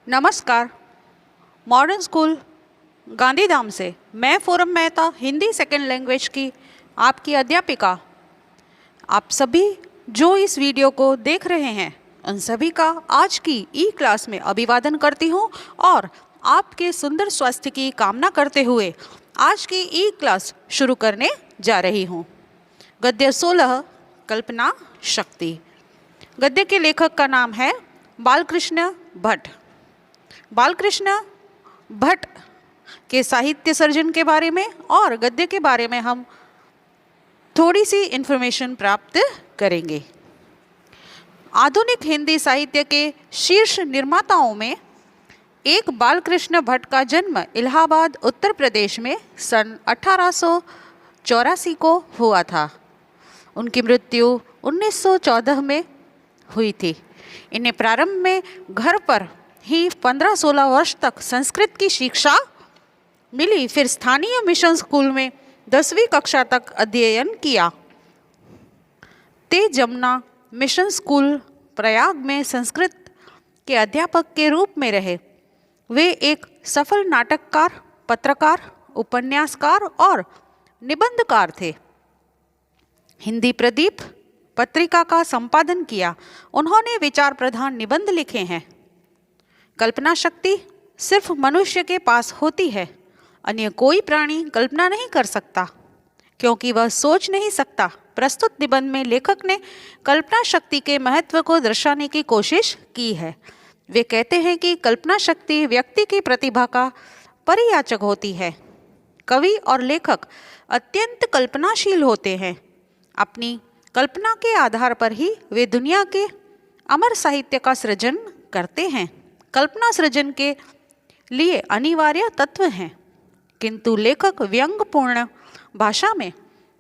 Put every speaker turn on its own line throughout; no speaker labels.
नमस्कार। Modern school Gandhidham से मैं forum Mehta Hindi second language की आपकी अध्यापिका। आप सभी जो इस वीडियो को देख रहे हैं उन सभी का आज की ई क्लास में अभिवादन करती हूँ और आपके सुंदर स्वास्थ्य की कामना करते हुए आज की ई क्लास शुरू करने जा रही हूँ। गद्य 16 कल्पना शक्ति। गद्य के लेखक का नाम है बालकृष्ण भट्ट। बालकृष्ण भट्ट के साहित्य सर्जन के बारे में और गद्य के बारे में हम थोड़ी सी इन्फॉर्मेशन प्राप्त करेंगे। आधुनिक हिंदी साहित्य के शीर्ष निर्माताओं में एक बालकृष्ण भट्ट का जन्म इलाहाबाद उत्तर प्रदेश में सन 1884 को हुआ था। उनकी मृत्यु 1914 में हुई थी। इन्हें प्रारंभ में घर पर ही 15-16 वर्ष तक संस्कृत की शिक्षा मिली। फिर स्थानीय मिशन स्कूल में 10वीं कक्षा तक अध्ययन किया। ते जमुना मिशन स्कूल प्रयाग में संस्कृत के अध्यापक के रूप में रहे। वे एक सफल नाटककार, पत्रकार, उपन्यासकार और निबंधकार थे। हिंदी प्रदीप पत्रिका का संपादन किया। उन्होंने विचार प्रधान निबंध लिखे हैं। कल्पना शक्ति सिर्फ मनुष्य के पास होती है। अन्य कोई प्राणी कल्पना नहीं कर सकता क्योंकि वह सोच नहीं सकता। प्रस्तुत निबंध में लेखक ने कल्पना शक्ति के महत्व को दर्शाने की कोशिश की है। वे कहते हैं कि कल्पना शक्ति व्यक्ति की प्रतिभा का परिचायक होती है। कवि और लेखक अत्यंत कल्पनाशील होते हैं। अपनी कल्पना के आधार पर ही वे दुनिया के अमर साहित्य का सृजन करते हैं। कल्पना सृजन के लिए अनिवार्य तत्व हैं, किंतु लेखक व्यंग्यपूर्ण भाषा में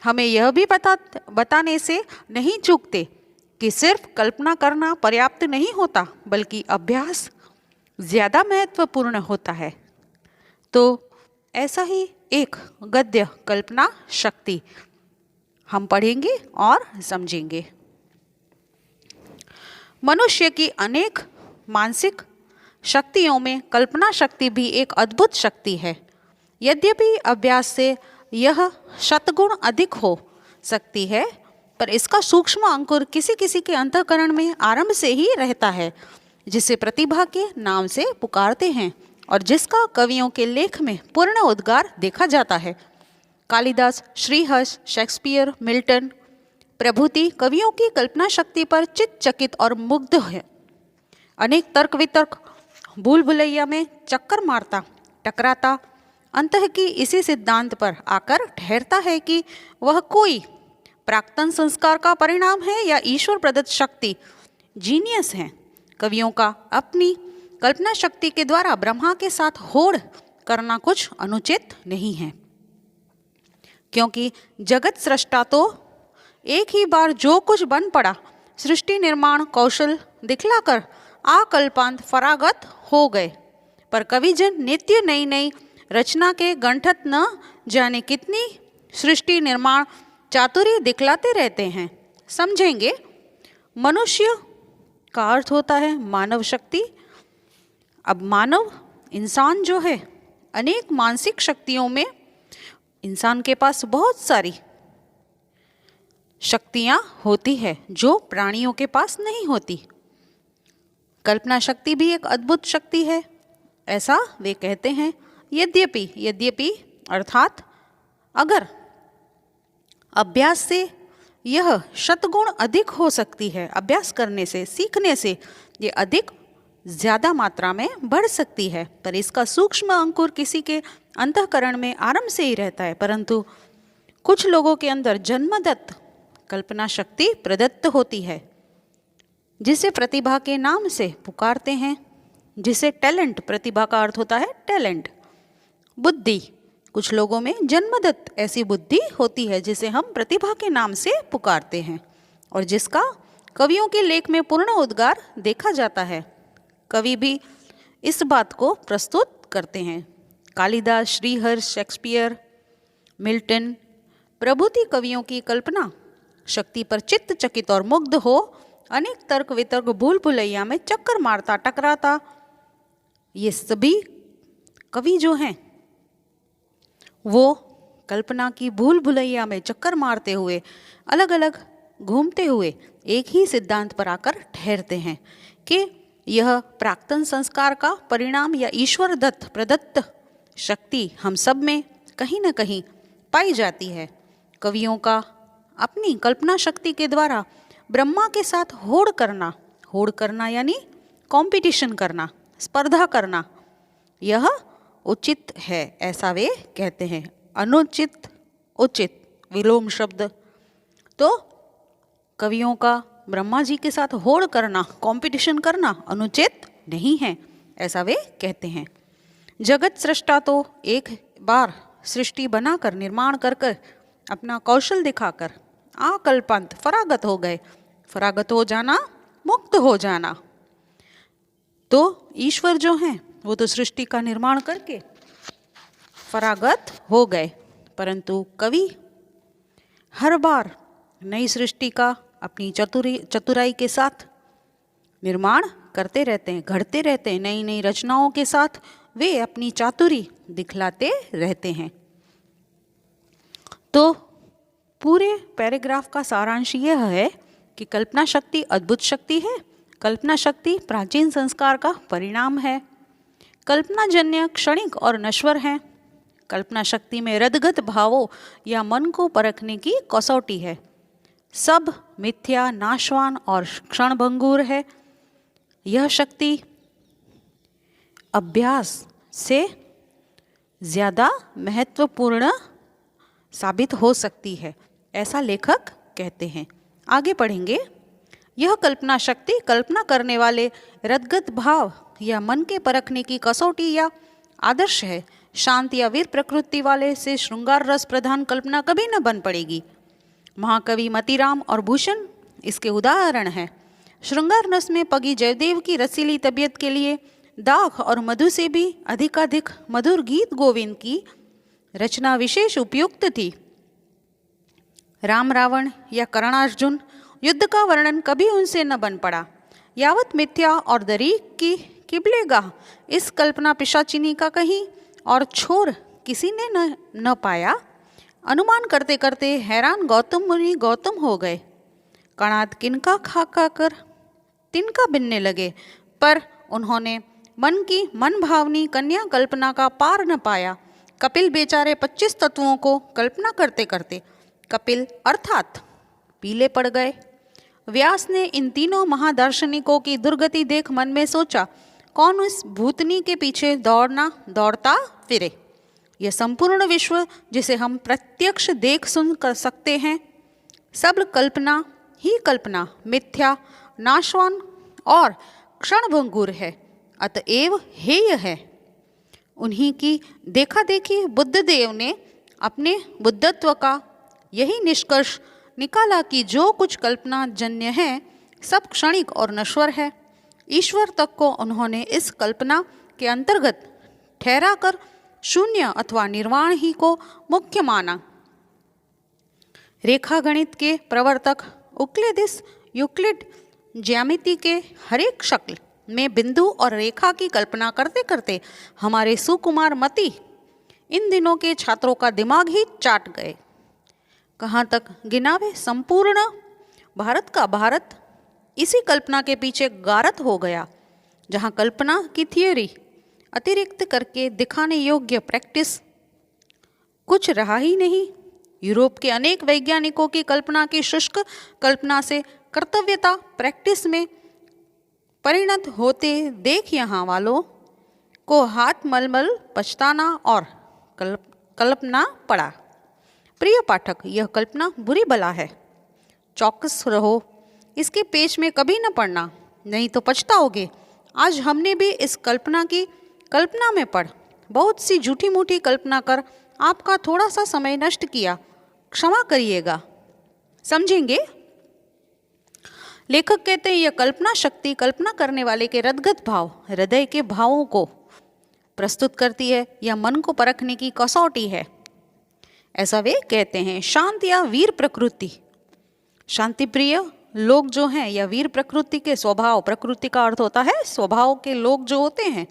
हमें यह भी बताने से नहीं चूकते कि सिर्फ कल्पना करना पर्याप्त नहीं होता, बल्कि अभ्यास ज़्यादा महत्वपूर्ण होता है। तो ऐसा ही एक गद्य कल्पना शक्ति हम पढ़ेंगे और समझेंगे। मनुष्य की अनेक मानसिक शक्तियों में कल्पना शक्ति भी एक अद्भुत शक्ति है। यद्यपि अभ्यास से यह शतगुण अधिक हो सकती है, पर इसका सूक्ष्म अंकुर किसी किसी के अंतःकरण में आरंभ से ही रहता है, जिसे प्रतिभा के नाम से पुकारते हैं और जिसका कवियों के लेख में पूर्ण उद्गार देखा जाता है। कालिदास, श्रीहर्ष, शेक्सपियर, मिल्टन प्रभृति कवियों की कल्पना शक्ति पर चित्तचकित और मुग्ध है। अनेक तर्क वितर्क भूल भुलैया में चक्कर मारता टकराता अंतः की इसी सिद्धांत पर आकर ठहरता है कि वह कोई प्राक्तन संस्कार का परिणाम है या ईश्वर प्रदत्त शक्ति जीनियस है। कवियों का अपनी कल्पना शक्ति के द्वारा ब्रह्मा के साथ होड़ करना कुछ अनुचित नहीं है, क्योंकि जगत सृष्टा तो एक ही बार जो कुछ बन पड़ा सृष्टि निर्माण कौशल दिखलाकर आकल्पांत फरागत हो गए। पर कविजन नित्य नई नई रचना के गंठत न जाने कितनी सृष्टि निर्माण चातुर्य दिखलाते रहते हैं। समझेंगे। मनुष्य का अर्थ होता है मानव शक्ति। अब मानव इंसान जो है, अनेक मानसिक शक्तियों में इंसान के पास बहुत सारी शक्तियाँ होती है जो प्राणियों के पास नहीं होती। कल्पना शक्ति भी एक अद्भुत शक्ति है, ऐसा वे कहते हैं। यद्यपि अर्थात अगर अभ्यास से यह शतगुण अधिक हो सकती है, अभ्यास करने से, सीखने से ये अधिक ज़्यादा मात्रा में बढ़ सकती है, पर इसका सूक्ष्म अंकुर किसी के अंतःकरण में आरंभ से ही रहता है। परंतु कुछ लोगों के अंदर जन्मदत्त कल्पना शक्ति प्रदत्त होती है, जिसे प्रतिभा के नाम से पुकारते हैं, जिसे टैलेंट, प्रतिभा का अर्थ होता है टैलेंट, बुद्धि। कुछ लोगों में जन्मदत्त ऐसी बुद्धि होती है जिसे हम प्रतिभा के नाम से पुकारते हैं और जिसका कवियों के लेख में पूर्ण उद्गार देखा जाता है। कवि भी इस बात को प्रस्तुत करते हैं। कालिदास, श्रीहर्ष, शेक्सपियर, मिल्टन प्रभृति कवियों की कल्पना शक्ति पर चित्तचकित और मुग्ध हो अनेक तर्क वितर्क भूल भुलैया में चक्कर मारता टकराता ये सभी कवि जो हैं वो कल्पना की भूल भुलैया में चक्कर मारते हुए, अलग अलग घूमते हुए एक ही सिद्धांत पर आकर ठहरते हैं कि यह प्राक्तन संस्कार का परिणाम या ईश्वर दत्त प्रदत्त शक्ति हम सब में कहीं न कहीं पाई जाती है। कवियों का अपनी कल्पना शक्ति के द्वारा ब्रह्मा के साथ होड़ करना यानी कंपटीशन करना, स्पर्धा करना, यह उचित है ऐसा वे कहते हैं। अनुचित उचित विलोम शब्द। तो कवियों का ब्रह्मा जी के साथ होड़ करना, कंपटीशन करना अनुचित नहीं है ऐसा वे कहते हैं। जगत सृष्टा तो एक बार सृष्टि बनाकर निर्माण कर अपना कौशल दिखाकर आकल्पांत फरागत हो गए। फरागत हो जाना, मुक्त हो जाना। तो ईश्वर जो हैं वो तो सृष्टि का निर्माण करके फरागत हो गए, परंतु कवि हर बार नई सृष्टि का अपनी चतुराई के साथ निर्माण करते रहते हैं, घड़ते रहते हैं। नई नई रचनाओं के साथ वे अपनी चातुरी दिखलाते रहते हैं। तो पूरे पैराग्राफ का सारांश यह है कि कल्पना शक्ति अद्भुत शक्ति है। कल्पना शक्ति प्राचीन संस्कार का परिणाम है। कल्पनाजन्य क्षणिक और नश्वर है। कल्पना शक्ति में रदगत भावों या मन को परखने की कसौटी है। सब मिथ्या, नाशवान और क्षणभंगुर है। यह शक्ति अभ्यास से ज़्यादा महत्वपूर्ण साबित हो सकती है ऐसा लेखक कहते हैं। आगे पढ़ेंगे। यह कल्पना शक्ति कल्पना करने वाले रदगत भाव या मन के परखने की कसौटी या आदर्श है। शांत या वीर प्रकृति वाले से श्रृंगार रस प्रधान कल्पना कभी न बन पड़ेगी। महाकवि मतीराम और भूषण इसके उदाहरण हैं। श्रृंगार रस में पगी जयदेव की रसीली तबीयत के लिए दाख और मधु से भी अधिकाधिक मधुर गीत गोविंद की रचना विशेष उपयुक्त थी। राम रावण या कर्णार्जुन युद्ध का वर्णन कभी उनसे न बन पड़ा। यावत मिथ्या और दरीक की किबलेगाह इस कल्पना पिशाचिनी का कहीं और छोर किसी ने न पाया। अनुमान करते करते हैरान गौतम मुनि गौतम हो गए। कणाद किनका खा कर तिनका बिनने लगे, पर उन्होंने मन की मन भावनी कन्या कल्पना का पार न पाया। कपिल बेचारे 25 तत्वों को कल्पना करते करते कपिल अर्थात पीले पड़ गए। व्यास ने इन तीनों महादार्शनिकों की दुर्गति देख मन में सोचा, कौन उस भूतनी के पीछे दौड़ता फिरे। यह संपूर्ण विश्व जिसे हम प्रत्यक्ष देख सुन कर सकते हैं, सब कल्पना ही कल्पना, मिथ्या, नाशवान और क्षणभंगुर है, अतएव हेय है। उन्हीं की देखा देखी बुद्धदेव ने अपने बुद्धत्व का यही निष्कर्ष निकाला कि जो कुछ कल्पना जन्य है सब क्षणिक और नश्वर है। ईश्वर तक को उन्होंने इस कल्पना के अंतर्गत ठहरा कर शून्य अथवा निर्वाण ही को मुख्य माना। रेखा गणित के प्रवर्तक यूक्लिड ज्यामिति के हरेक शक्ल में बिंदु और रेखा की कल्पना करते करते हमारे सुकुमार मति इन दिनों के छात्रों का दिमाग ही चाट गए। कहाँ तक गिनावे, संपूर्ण भारत का भारत इसी कल्पना के पीछे गारत हो गया, जहाँ कल्पना की थियोरी अतिरिक्त करके दिखाने योग्य प्रैक्टिस कुछ रहा ही नहीं। यूरोप के अनेक वैज्ञानिकों की कल्पना की शुष्क कल्पना से कर्तव्यता प्रैक्टिस में परिणत होते देख यहाँ वालों को हाथ मलमल पछताना और कल्पना पड़ा। प्रिय पाठक, यह कल्पना बुरी बला है। चौकस रहो, इसके पेच में कभी न पड़ना, नहीं तो पछताओगे। आज हमने भी इस कल्पना में पड़ बहुत सी झूठी मूठी कल्पना कर आपका थोड़ा सा समय नष्ट किया, क्षमा करिएगा। समझेंगे? लेखक कहते हैं यह कल्पना शक्ति कल्पना करने वाले के रदगत भाव, हृदय के भावों को प्रस्तुत करती है। यह मन को परखने की कसौटी है, ऐसा वे कहते हैं। शांत या वीर प्रकृति, शांति प्रिय लोग जो हैं या वीर प्रकृति के स्वभाव, प्रकृति का अर्थ होता है स्वभाव के लोग जो होते हैं,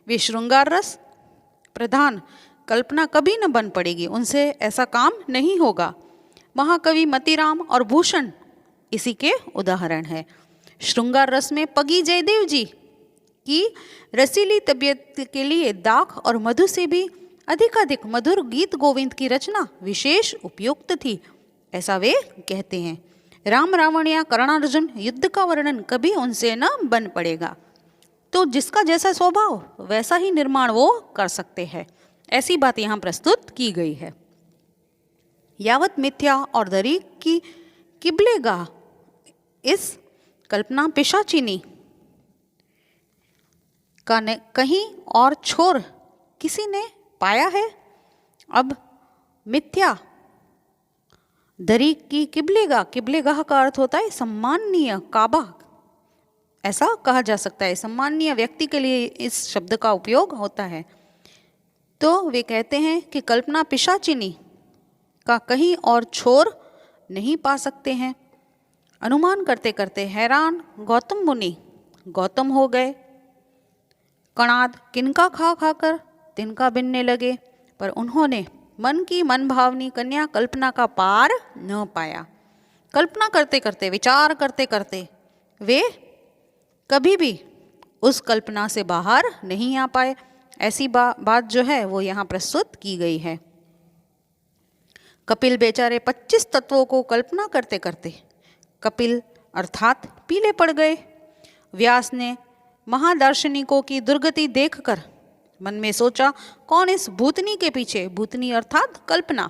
वे श्रृंगार रस प्रधान कल्पना कभी न बन पड़ेगी, उनसे ऐसा काम नहीं होगा। महाकवि मतीराम और भूषण इसी के उदाहरण है। श्रृंगार रस में पगी जयदेव जी की रसीली तबीयत के लिए दाख और मधु से भी अधिकाधिक मधुर गीत गोविंद की रचना विशेष उपयुक्त थी, ऐसा वे कहते हैं। राम रावण या कर्णार्जुन युद्ध का वर्णन कभी उनसे न बन पड़ेगा। तो जिसका जैसा स्वभाव वैसा ही निर्माण वो कर सकते हैं, ऐसी बात यहाँ प्रस्तुत की गई है। यावत मिथ्या और दरीक की किबलेगाह, इस कल्पना पिशाचिनी का कहीं और छोर किसी ने पाया है। अब मिथ्या दरीक की किबलेगाह, किबलेगाह का अर्थ होता है सम्माननीय काबा, ऐसा कहा जा सकता है। सम्माननीय व्यक्ति के लिए इस शब्द का उपयोग होता है। तो वे कहते हैं कि कल्पना पिशाचिनी का कहीं और छोर नहीं पा सकते हैं। अनुमान करते करते हैरान गौतम मुनि गौतम हो गए। कणाद किनका खा खाकर तिनका बिनने लगे, पर उन्होंने मन की मन भावनी कन्या कल्पना का पार न पाया। कल्पना करते करते, विचार करते करते वे कभी भी उस कल्पना से बाहर नहीं आ पाए। ऐसी बात जो है वो यहाँ प्रस्तुत की गई है। कपिल बेचारे 25 तत्वों को कल्पना करते करते कपिल अर्थात पीले पड़ गए। व्यास ने महादार्शनिकों की दुर्गति देखकर मन में सोचा, कौन इस भूतनी के पीछे, भूतनी अर्थात कल्पना,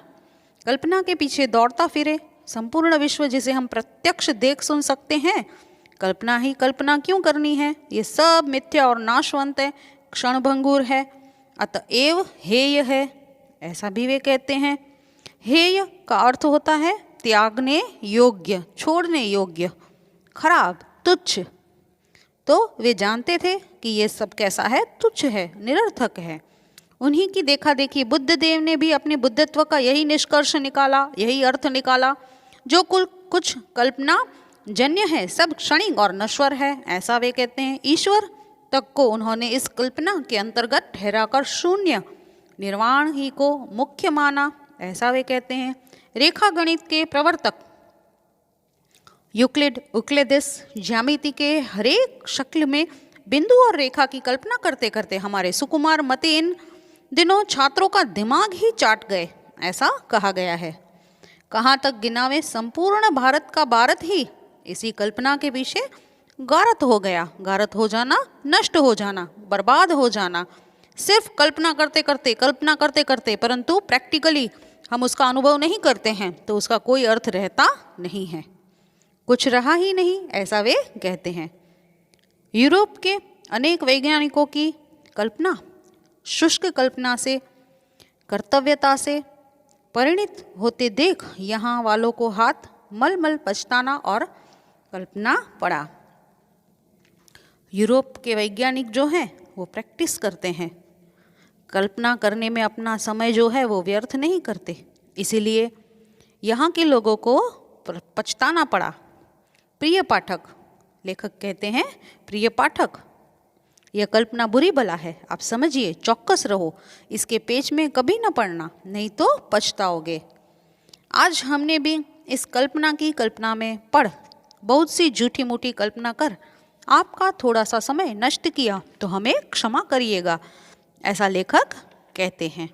कल्पना के पीछे दौड़ता फिरे। संपूर्ण विश्व जिसे हम प्रत्यक्ष देख सुन सकते हैं, कल्पना ही कल्पना क्यों करनी है? ये सब मिथ्या और नाशवंत है, क्षणभंगुर है, अतएव हेय है, ऐसा भी वे कहते हैं। हेय का अर्थ होता है त्यागने योग्य, छोड़ने योग्य, खराब, तुच्छ। तो वे जानते थे कि ये सब कैसा है, तुच्छ है, निरर्थक है। उन्हीं की देखा देखी बुद्ध देव ने भी अपने बुद्धत्व का यही निष्कर्ष निकाला, यही अर्थ निकाला। जो कुछ कल्पना जन्य है सब क्षणिक और नश्वर है, ऐसा वे कहते हैं। ईश्वर तक को उन्होंने इस कल्पना के अंतर्गत ठहराकर शून्य निर्वाण ही को मुख्य माना, ऐसा वे कहते हैं। रेखा गणित के प्रवर्तक यूक्लिड, उक्लेदिस ज्यामिति के हरेक शक्ल में बिंदु और रेखा की कल्पना करते करते हमारे सुकुमार मते इन दिनों छात्रों का दिमाग ही चाट गए, ऐसा कहा गया है। कहाँ तक गिनावे, संपूर्ण भारत का भारत ही इसी कल्पना के पीछे गारत हो गया। गारत हो जाना, नष्ट हो जाना, बर्बाद हो जाना, सिर्फ कल्पना करते करते, परंतु प्रैक्टिकली हम उसका अनुभव नहीं करते हैं तो उसका कोई अर्थ रहता नहीं है, कुछ रहा ही नहीं, ऐसा वे कहते हैं। यूरोप के अनेक वैज्ञानिकों की कल्पना शुष्क कल्पना से, कर्तव्यता से परिणित होते देख यहाँ वालों को हाथ मल पछताना और कल्पना पड़ा। यूरोप के वैज्ञानिक जो हैं वो प्रैक्टिस करते हैं, कल्पना करने में अपना समय जो है वो व्यर्थ नहीं करते, इसीलिए यहाँ के लोगों को पछताना पड़ा। प्रिय पाठक, लेखक कहते हैं, प्रिय पाठक, यह कल्पना बुरी बला है, आप समझिए, चौकस रहो, इसके पेच में कभी न पड़ना, नहीं तो पछताओगे। आज हमने भी इस कल्पना की कल्पना में पढ़ बहुत सी झूठी मूठी कल्पना कर आपका थोड़ा सा समय नष्ट किया तो हमें क्षमा करिएगा, ऐसा लेखक कहते हैं।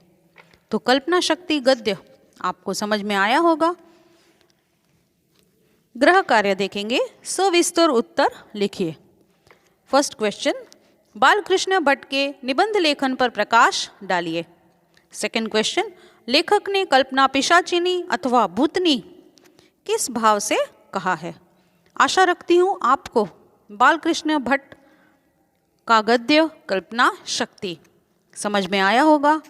तो कल्पना शक्ति गद्य आपको समझ में आया होगा। गृह कार्य देखेंगे, सविस्तर उत्तर लिखिए। फर्स्ट क्वेश्चन, बालकृष्ण भट्ट के निबंध लेखन पर प्रकाश डालिए। सेकंड क्वेश्चन, लेखक ने कल्पना पिशाचिनी अथवा भूतनी किस भाव से कहा है? आशा रखती हूँ आपको बालकृष्ण भट्ट का गद्य कल्पना शक्ति समझ में आया होगा।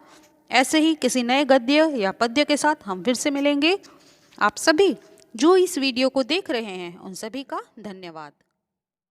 ऐसे ही किसी नए गद्य या पद्य के साथ हम फिर से मिलेंगे। आप सभी जो इस वीडियो को देख रहे हैं उन सभी का धन्यवाद।